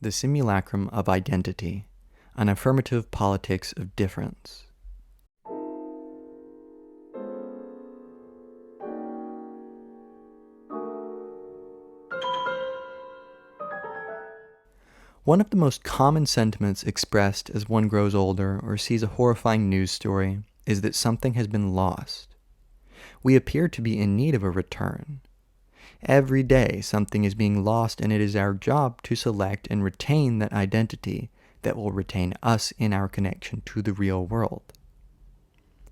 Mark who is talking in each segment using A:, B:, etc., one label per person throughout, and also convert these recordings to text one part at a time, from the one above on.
A: The Simulacrum of Identity, an Affirmative Politics of Difference. One of the most common sentiments expressed as one grows older or sees a horrifying news story is that something has been lost. We appear to be in need of a return. Every day something is being lost, and it is our job to select and retain that identity that will retain us in our connection to the real world.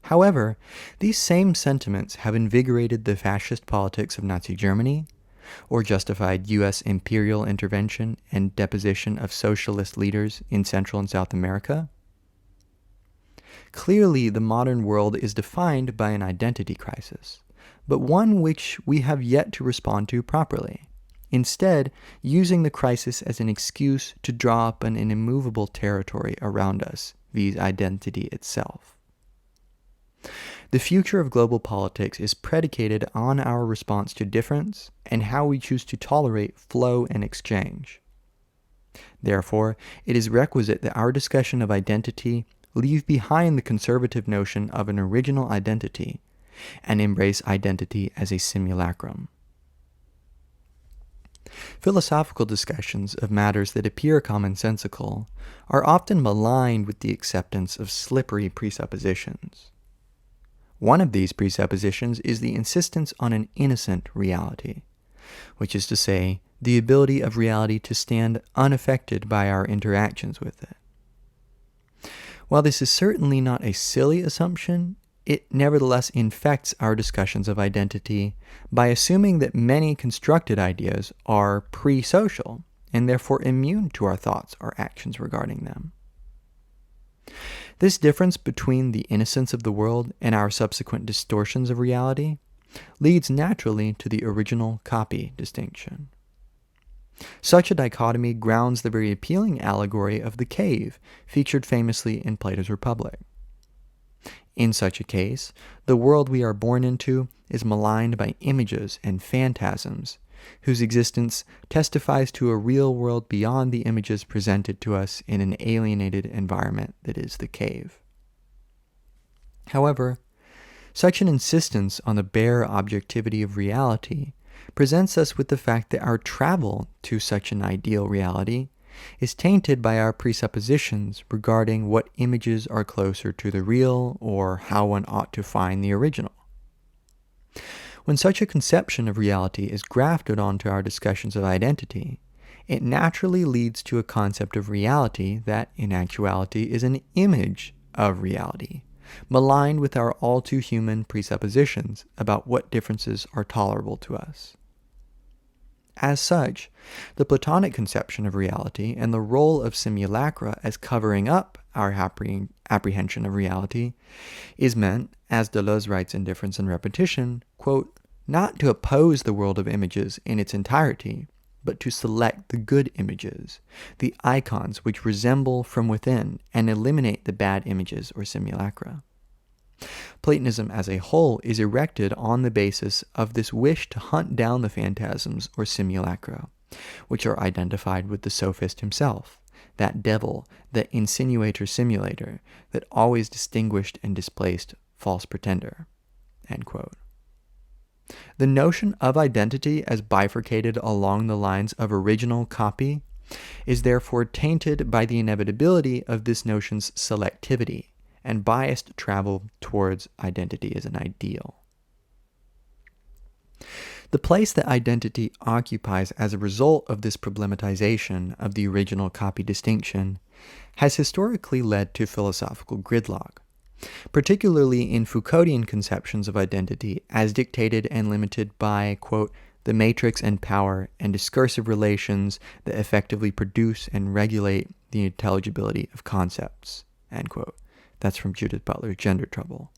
A: However, these same sentiments have invigorated the fascist politics of Nazi Germany, or justified U.S. imperial intervention and deposition of socialist leaders in Central and South America. Clearly, the modern world is defined by an identity crisis, but one which we have yet to respond to properly, instead using the crisis as an excuse to draw up an immovable territory around us, viz. Identity itself. The future of global politics is predicated on our response to difference and how we choose to tolerate flow and exchange. Therefore, it is requisite that our discussion of identity leave behind the conservative notion of an original identity and embrace identity as a simulacrum. Philosophical discussions of matters that appear commonsensical are often maligned with the acceptance of slippery presuppositions. One of these presuppositions is the insistence on an innocent reality, which is to say, the ability of reality to stand unaffected by our interactions with it. While this is certainly not a silly assumption, it nevertheless infects our discussions of identity by assuming that many constructed ideas are pre-social and therefore immune to our thoughts or actions regarding them. This difference between the innocence of the world and our subsequent distortions of reality leads naturally to the original copy distinction. Such a dichotomy grounds the very appealing allegory of the cave featured famously in Plato's Republic. In such a case, the world we are born into is maligned by images and phantasms, whose existence testifies to a real world beyond the images presented to us in an alienated environment that is the cave. However, such an insistence on the bare objectivity of reality presents us with the fact that our travel to such an ideal reality is tainted by our presuppositions regarding what images are closer to the real or how one ought to find the original. When such a conception of reality is grafted onto our discussions of identity, it naturally leads to a concept of reality that, in actuality, is an image of reality, maligned with our all-too-human presuppositions about what differences are tolerable to us. As such, the Platonic conception of reality and the role of simulacra as covering up our apprehension of reality is meant, as Deleuze writes in Difference and Repetition, quote, not to oppose the world of images in its entirety, but to select the good images, the icons which resemble from within and eliminate the bad images or simulacra. Platonism as a whole is erected on the basis of this wish to hunt down the phantasms or simulacra, which are identified with the sophist himself, that devil, that insinuator simulator, that always distinguished and displaced false pretender. End quote. The notion of identity as bifurcated along the lines of original copy is therefore tainted by the inevitability of this notion's selectivity and biased travel towards identity as an ideal. The place that identity occupies as a result of this problematization of the original copy distinction has historically led to philosophical gridlock, particularly in Foucauldian conceptions of identity as dictated and limited by, quote, the matrix and power and discursive relations that effectively produce and regulate the intelligibility of concepts, end quote. That's from Judith Butler's Gender Trouble.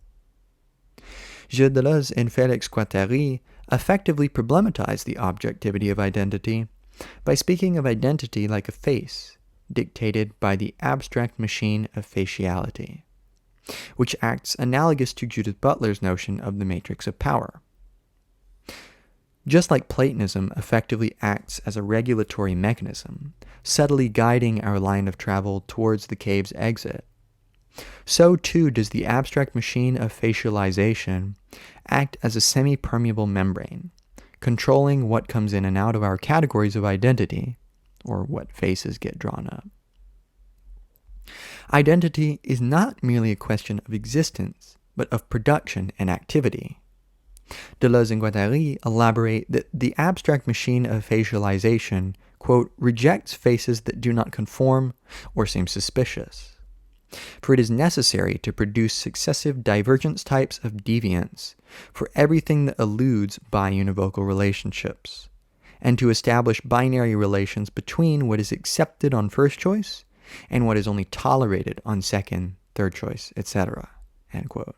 A: Gilles Deleuze and Felix Guattari effectively problematize the objectivity of identity by speaking of identity like a face, dictated by the abstract machine of faciality, which acts analogous to Judith Butler's notion of the matrix of power. Just like Platonism effectively acts as a regulatory mechanism, subtly guiding our line of travel towards the cave's exit, so too does the abstract machine of facialization act as a semi-permeable membrane, controlling what comes in and out of our categories of identity, or what faces get drawn up. Identity is not merely a question of existence, but of production and activity. Deleuze and Guattari elaborate that the abstract machine of facialization, quote, rejects faces that do not conform or seem suspicious. For it is necessary to produce successive divergence types of deviance for everything that eludes biunivocal relationships, and to establish binary relations between what is accepted on first choice and what is only tolerated on second, third choice, etc. End quote.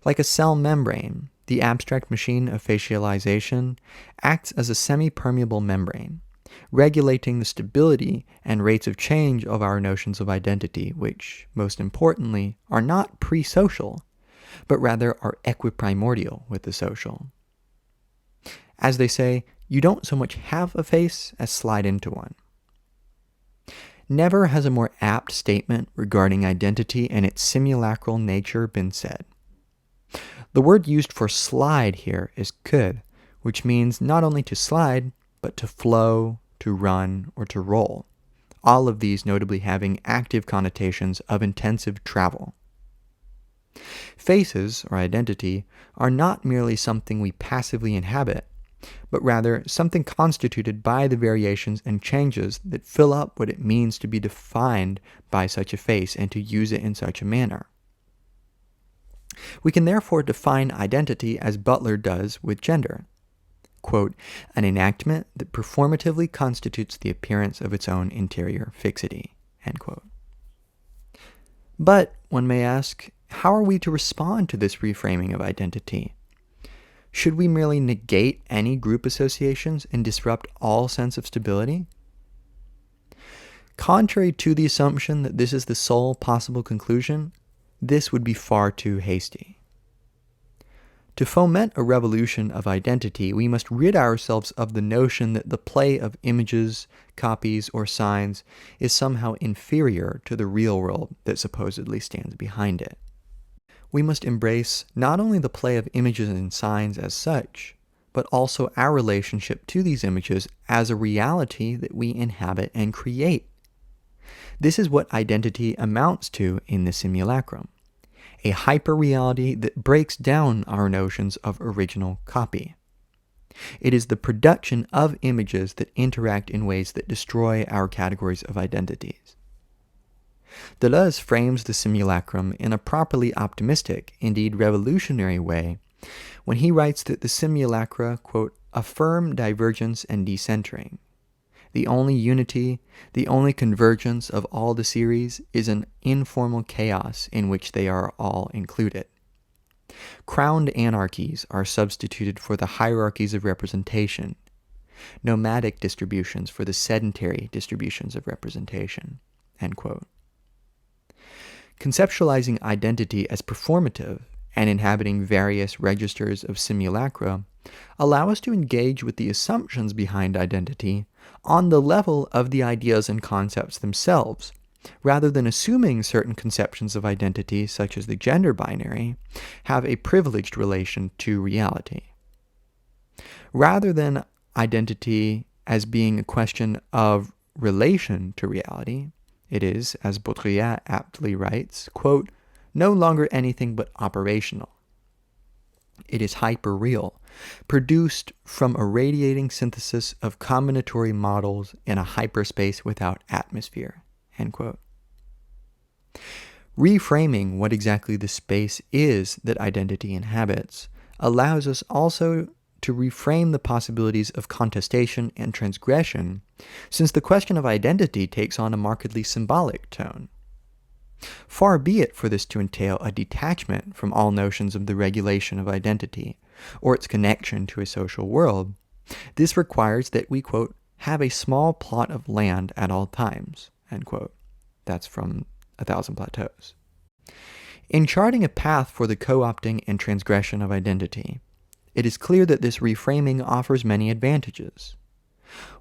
A: Like a cell membrane, the abstract machine of facialization acts as a semi-permeable membrane, regulating the stability and rates of change of our notions of identity, which, most importantly, are not pre-social, but rather are equiprimordial with the social. As they say, you don't so much have a face as slide into one. Never has a more apt statement regarding identity and its simulacral nature been said. The word used for slide here is could, which means not only to slide, but to flow, to run, or to roll, all of these notably having active connotations of intensive travel. Faces, or identity, are not merely something we passively inhabit, but rather something constituted by the variations and changes that fill up what it means to be defined by such a face and to use it in such a manner. We can therefore define identity as Butler does with gender. Quote, an enactment that performatively constitutes the appearance of its own interior fixity. End quote. But, one may ask, how are we to respond to this reframing of identity? Should we merely negate any group associations and disrupt all sense of stability? Contrary to the assumption that this is the sole possible conclusion, this would be far too hasty. To foment a revolution of identity, we must rid ourselves of the notion that the play of images, copies, or signs is somehow inferior to the real world that supposedly stands behind it. We must embrace not only the play of images and signs as such, but also our relationship to these images as a reality that we inhabit and create. This is what identity amounts to in the simulacrum, a hyper-reality that breaks down our notions of original copy. It is the production of images that interact in ways that destroy our categories of identities. Deleuze frames the simulacrum in a properly optimistic, indeed revolutionary way, when he writes that the simulacra, quote, affirm divergence and decentering. The only unity, the only convergence of all the series is an informal chaos in which they are all included. Crowned anarchies are substituted for the hierarchies of representation, nomadic distributions for the sedentary distributions of representation. End quote. Conceptualizing identity as performative and inhabiting various registers of simulacra allow us to engage with the assumptions behind identity on the level of the ideas and concepts themselves, rather than assuming certain conceptions of identity, such as the gender binary, have a privileged relation to reality. Rather than identity as being a question of relation to reality, it is, as Baudrillard aptly writes, quote, no longer anything but operational. It is hyper-real, produced from a radiating synthesis of combinatory models in a hyperspace without atmosphere. End quote. Reframing what exactly the space is that identity inhabits allows us also to reframe the possibilities of contestation and transgression, since the question of identity takes on a markedly symbolic tone. Far be it for this to entail a detachment from all notions of the regulation of identity, or its connection to a social world. This requires that we, quote, have a small plot of land at all times, end quote. That's from 1,000 Plateaus. In charting a path for the co-opting and transgression of identity, it is clear that this reframing offers many advantages.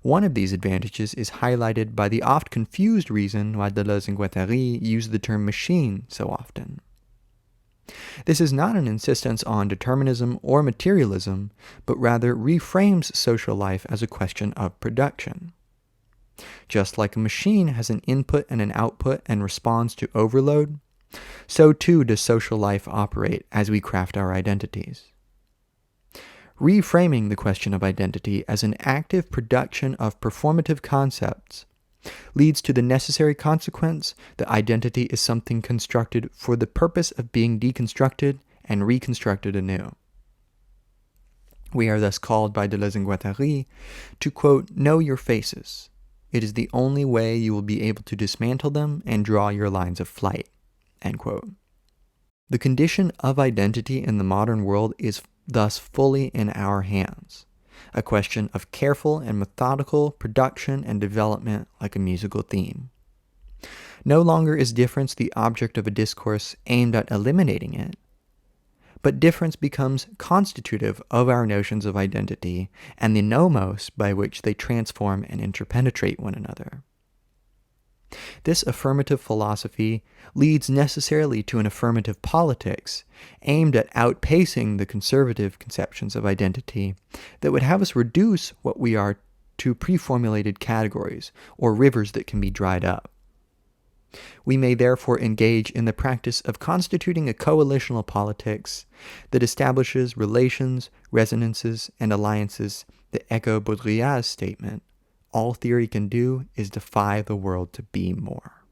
A: One of these advantages is highlighted by the oft-confused reason why Deleuze and Guattari use the term machine so often. This is not an insistence on determinism or materialism, but rather reframes social life as a question of production. Just like a machine has an input and an output and responds to overload, so too does social life operate as we craft our identities. Reframing the question of identity as an active production of performative concepts leads to the necessary consequence that identity is something constructed for the purpose of being deconstructed and reconstructed anew. We are thus called by Deleuze and Guattari to, quote, know your faces. It is the only way you will be able to dismantle them and draw your lines of flight, end quote. The condition of identity in the modern world is thus fully in our hands, a question of careful and methodical production and development like a musical theme. No longer is difference the object of a discourse aimed at eliminating it, but difference becomes constitutive of our notions of identity and the nomos by which they transform and interpenetrate one another. This affirmative philosophy leads necessarily to an affirmative politics aimed at outpacing the conservative conceptions of identity that would have us reduce what we are to pre-formulated categories or rivers that can be dried up. We may therefore engage in the practice of constituting a coalitional politics that establishes relations, resonances, and alliances that echo Baudrillard's statement, all theory can do is defy the world to be more.